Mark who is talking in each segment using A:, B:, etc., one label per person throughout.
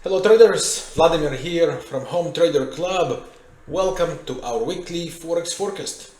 A: Hello traders, Vladimir here from Home Trader Club. Welcome to our weekly Forex forecast.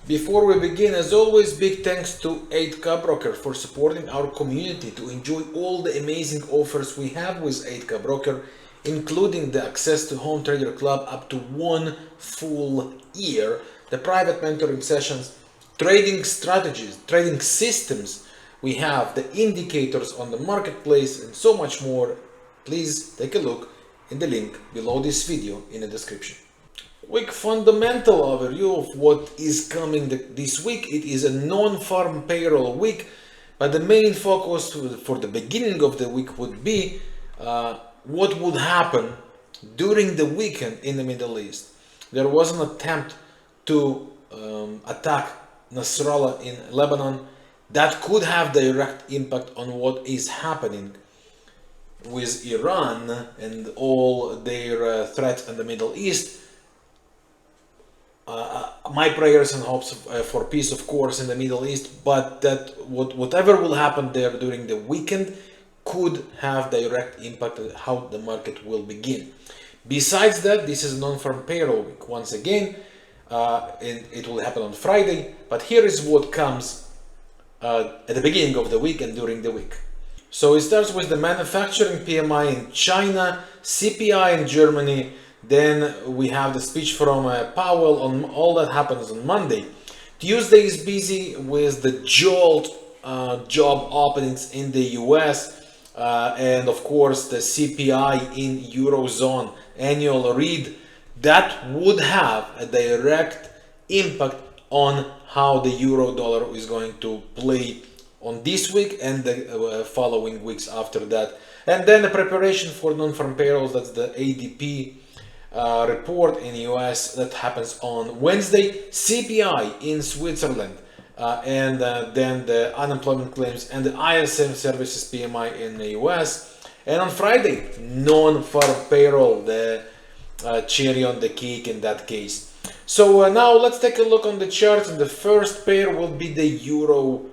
A: Before we begin, as always, big thanks to EightCap Broker for supporting our community to enjoy all the amazing offers we have with EightCap Broker, including the access to Home Trader Club up to 1 full year, the private mentoring sessions, trading strategies, trading systems. We have the indicators on the marketplace and so much more. Please take a look in the link below this video in the description. Quick fundamental overview of what is coming this week. It is a non-farm payroll week, but the main focus for the beginning of the week would be what would happen during the weekend in the Middle East. There was an attempt to attack Nasrallah in Lebanon that could have direct impact on what is happening with Iran and all their threats in the Middle East. My prayers and hopes for peace, of course, in the Middle East, but that whatever will happen there during the weekend could have direct impact on how the market will begin. Besides that, this is non-farm payroll week once again, and it will happen on Friday. But here is what comes at the beginning of the week and during the week. So it starts with the manufacturing PMI in China, CPI in Germany. Then we have the speech from Powell on all that happens on Monday. Tuesday is busy with the jolt job openings in the US and of course the CPI in Eurozone annual read. That would have a direct impact on how the euro dollar is going to play on this week and the following weeks after that. And then the preparation for non-farm payrolls, that's the ADP report in the US that happens on Wednesday, CPI in Switzerland, and then the unemployment claims and the ISM services PMI in the US. And on Friday, non-farm payroll, the cherry on the cake in that case. So now let's take a look on the charts, and the first pair will be the euro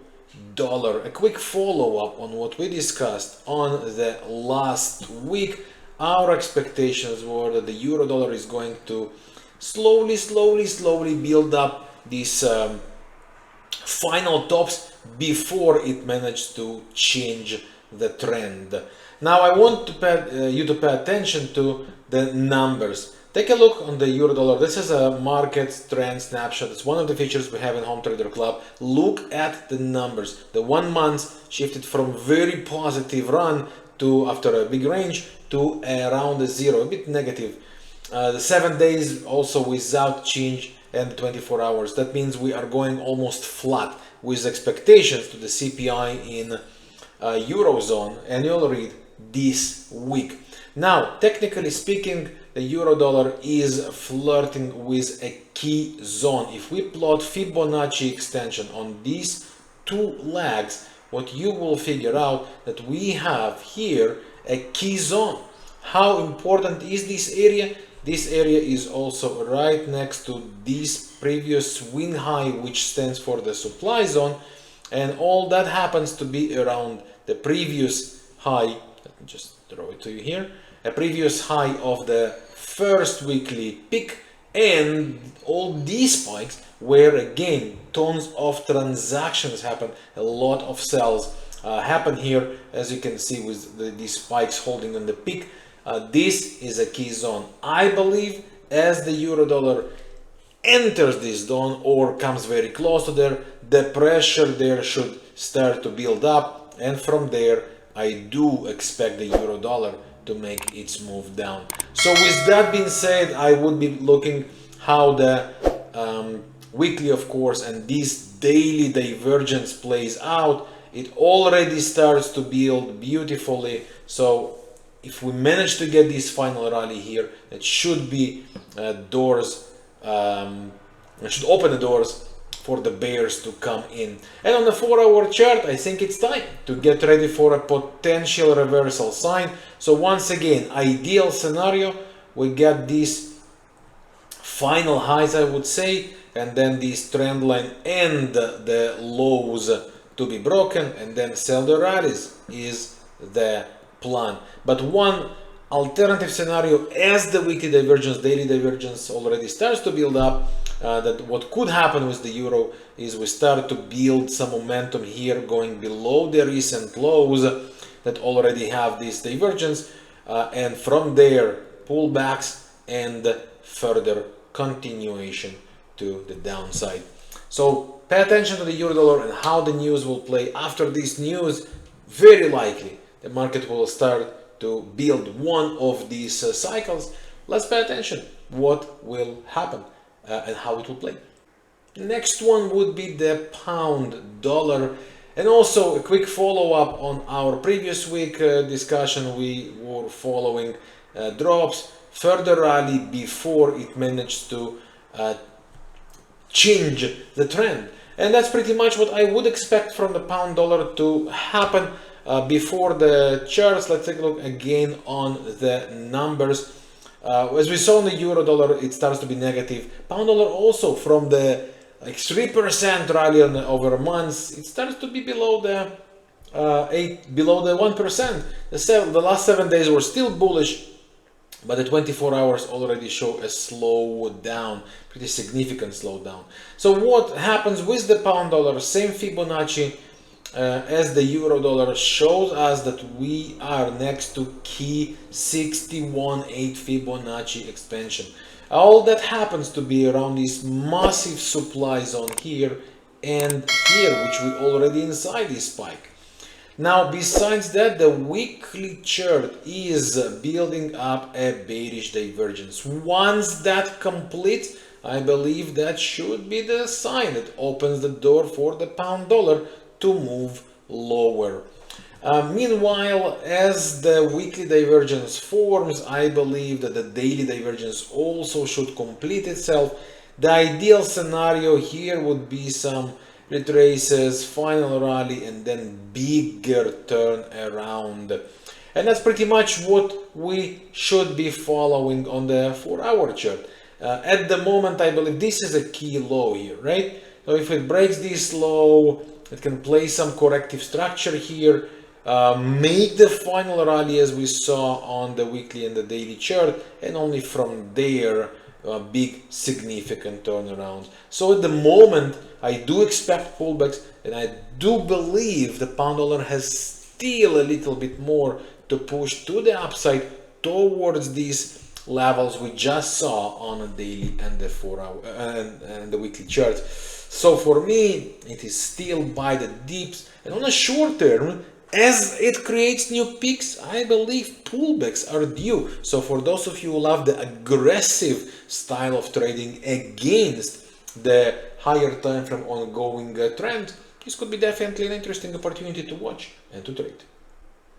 A: dollar. A quick follow-up on what we discussed on the last week. Our expectations were that the euro dollar is going to slowly build up these final tops before it managed to change the trend. Now I want you to pay attention to the numbers. Take a look on the euro dollar. This is a market trend snapshot. It's one of the features we have in Home Trader Club. Look at the numbers. The 1 month shifted from very positive run to, after a big range, to around a zero, a bit negative. The 7 days also without change, and the 24 hours. That means we are going almost flat with expectations to the CPI in Eurozone annual read this week. Now, technically speaking, the euro dollar is flirting with a key zone. If we plot Fibonacci extension on these two legs, what you will figure out that we have here a key zone. How important is this area? This area is also right next to this previous swing high, which stands for the supply zone, and all that happens to be around the previous high. Let me just draw it to you here. A previous high of the first weekly peak, and all these spikes where again tons of transactions happen, a lot of sales happen here, as you can see with these spikes holding on the peak. This is a key zone. I believe as the euro dollar enters this zone or comes very close to there, the pressure there should start to build up, and from there I do expect the euro dollar to make its move down. So with that being said, I would be looking how the weekly, of course, and this daily divergence plays out. It already starts to build beautifully. So if we manage to get this final rally here, it should be doors, it should open the doors for the bears to come in. And on the 4-hour chart, I think it's time to get ready for a potential reversal sign. So once again, ideal scenario, we get these final highs, I would say, and then this trend line and the lows to be broken, and then sell the rallies is the plan. But one alternative scenario, as the weekly divergence, daily divergence already starts to build up, that what could happen with the euro is we start to build some momentum here going below the recent lows that already have this divergence, and from there pullbacks and further continuation to the downside. So pay attention to the euro dollar and how the news will play. After this news, very likely the market will start to build one of these cycles. Let's pay attention what will happen and how it will play. Next one would be the pound dollar, and also a quick follow-up on our previous week discussion. We were following drops, further rally before it managed to change the trend, and that's pretty much what I would expect from the pound dollar to happen. Before the charts, let's take a look again on the numbers. As we saw in the euro dollar, it starts to be negative. Pound dollar also, from the like 3% rally over months, it starts to be below the below the 1%. The last 7 days were still bullish, but the 24 hours already show a slowdown, pretty significant slowdown. So what happens with the pound dollar? Same Fibonacci as the euro dollar shows us that we are next to key 61.8 Fibonacci expansion. All that happens to be around this massive supply zone here and here, which we already inside this spike. Now, besides that, the weekly chart is building up a bearish divergence. Once that completes, I believe that should be the sign that opens the door for the pound dollar to move lower. Meanwhile, as the weekly divergence forms, I believe that the daily divergence also should complete itself. The ideal scenario here would be some retraces, final rally, and then bigger turn around. And that's pretty much what we should be following on the 4-hour chart. At the moment, I believe this is a key low here, right? So if it breaks this low, it can play some corrective structure here, make the final rally as we saw on the weekly and the daily chart, and only from there big significant turnarounds. So at the moment, I do expect pullbacks, and I do believe the pound dollar has still a little bit more to push to the upside towards these levels we just saw on a daily and the 4-hour and the weekly chart. So for me, it is still buy the dips, and on a short term, as it creates new peaks, I believe pullbacks are due. So for those of you who love the aggressive style of trading against the higher time frame ongoing trend, this could be definitely an interesting opportunity to watch and to trade.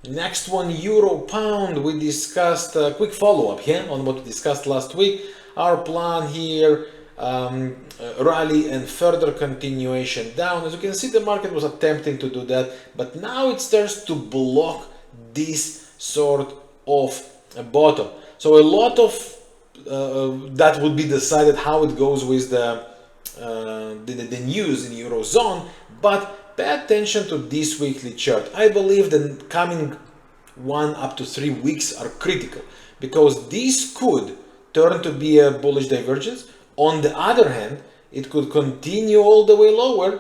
A: Next one, euro pound. We discussed a quick follow-up here on what we discussed last week. Our plan here, rally and further continuation down. As you can see, the market was attempting to do that, but now it starts to block this sort of a bottom. So a lot of that would be decided how it goes with the news in Eurozone, but pay attention to this weekly chart. I believe the coming 1 up to 3 weeks are critical, because this could turn to be a bullish divergence. On the other hand, it could continue all the way lower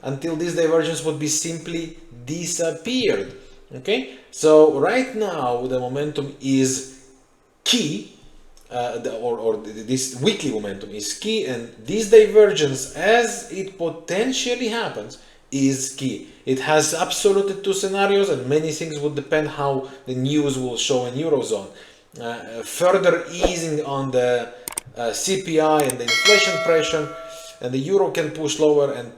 A: until this divergence would be simply disappeared. Okay, so right now the momentum is key, this weekly momentum is key, and this divergence, as it potentially happens, is key. It has absolutely 2 scenarios, and many things would depend how the news will show in Eurozone. Further easing on the CPI and the inflation pressure, and the euro can push lower and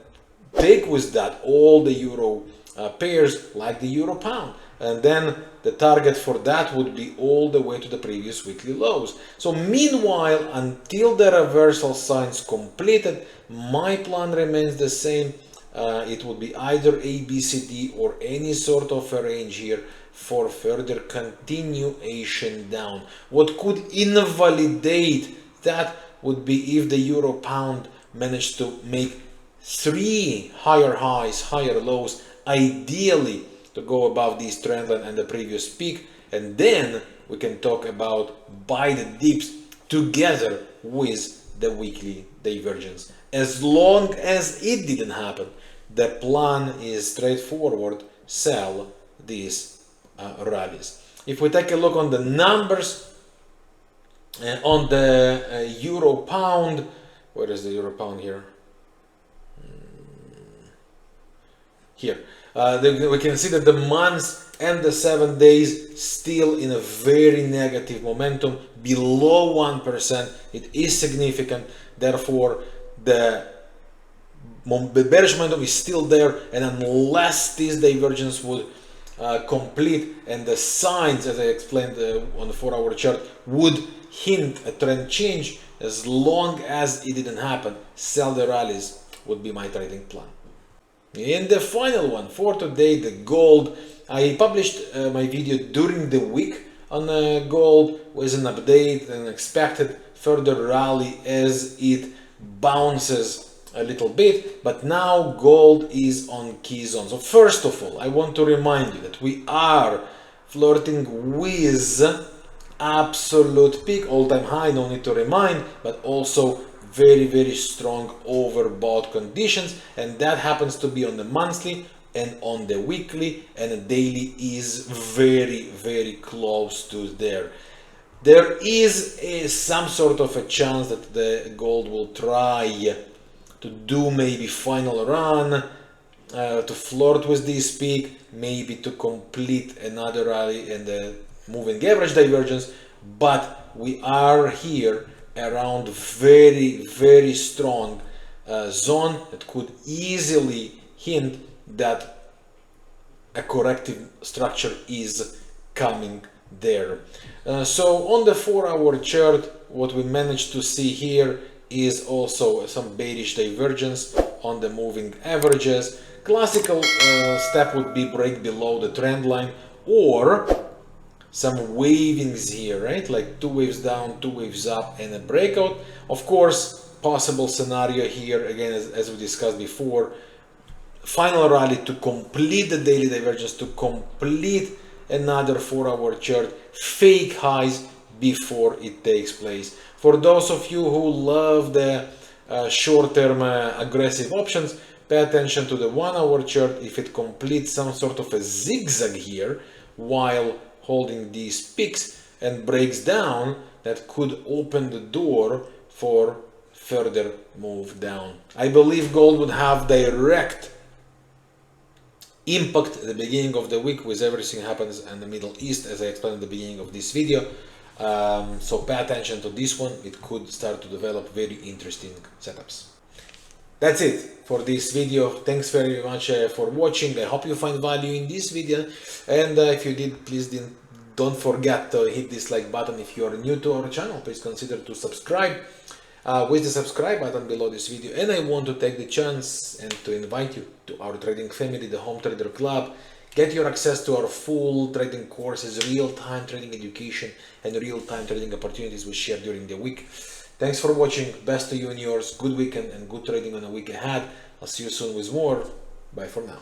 A: take with that all the euro pairs like the euro pound, and then the target for that would be all the way to the previous weekly lows. So meanwhile, until the reversal signs completed, my plan remains the same. It would be either ABCD or any sort of a range here for further continuation down. What could invalidate that would be if the euro pound managed to make 3 higher highs, higher lows, ideally to go above this trend line and the previous peak, and then we can talk about buy the dips together with the weekly divergence. As long as it didn't happen, the plan is straightforward: sell these rallies. If we take a look on the numbers, on the euro pound, where is the euro pound here? Here. We can see that the months and the 7 days still in a very negative momentum, below 1%. It is significant. Therefore, the bearish momentum is still there, and unless this divergence would complete, and the signs, as I explained on the 4-hour chart, would hint a trend change, as long as it didn't happen, sell the rallies would be my trading plan. In the final one for today, the gold, I published my video during the week on gold with an update and expected further rally as it bounces a little bit, but now gold is on key zone. So first of all, I want to remind you that we are flirting with absolute peak, all-time high, no need to remind, but also very strong overbought conditions, and that happens to be on the monthly and on the weekly, and the daily is very close to there. There is some sort of a chance that the gold will try to do maybe final run, to flirt with this peak, maybe to complete another rally in the moving average divergence, but we are here around very strong zone that could easily hint that a corrective structure is coming there. So on the 4-hour chart, what we managed to see here is also some bearish divergence on the moving averages. Classical step would be break below the trend line, or some wavings here, right? Like 2 waves down, 2 waves up, and a breakout. Of course, possible scenario here, again, as we discussed before, final rally to complete the daily divergence, to complete another 4-hour chart, fake highs before it takes place. For those of you who love the short-term aggressive options, pay attention to the 1-hour chart. If it completes some sort of a zigzag here while holding these peaks and breaks down, that could open the door for further move down. I believe gold would have direct impact at the beginning of the week with everything happens in the Middle East, as I explained at the beginning of this video. So pay attention to this one. It could start to develop very interesting setups. That's it for this video. Thanks very much for watching. I hope you find value in this video, and if you did, please don't forget to hit this like button. If you are new to our channel, please consider to subscribe with the subscribe button below this video. And I want to take the chance and to invite you to our trading family, the Home Trader Club. Get your access to our full trading courses, real-time trading education, and real-time trading opportunities we share during the week. Thanks for watching. Best to you and yours. Good weekend and good trading on the week ahead. I'll see you soon with more. Bye for now.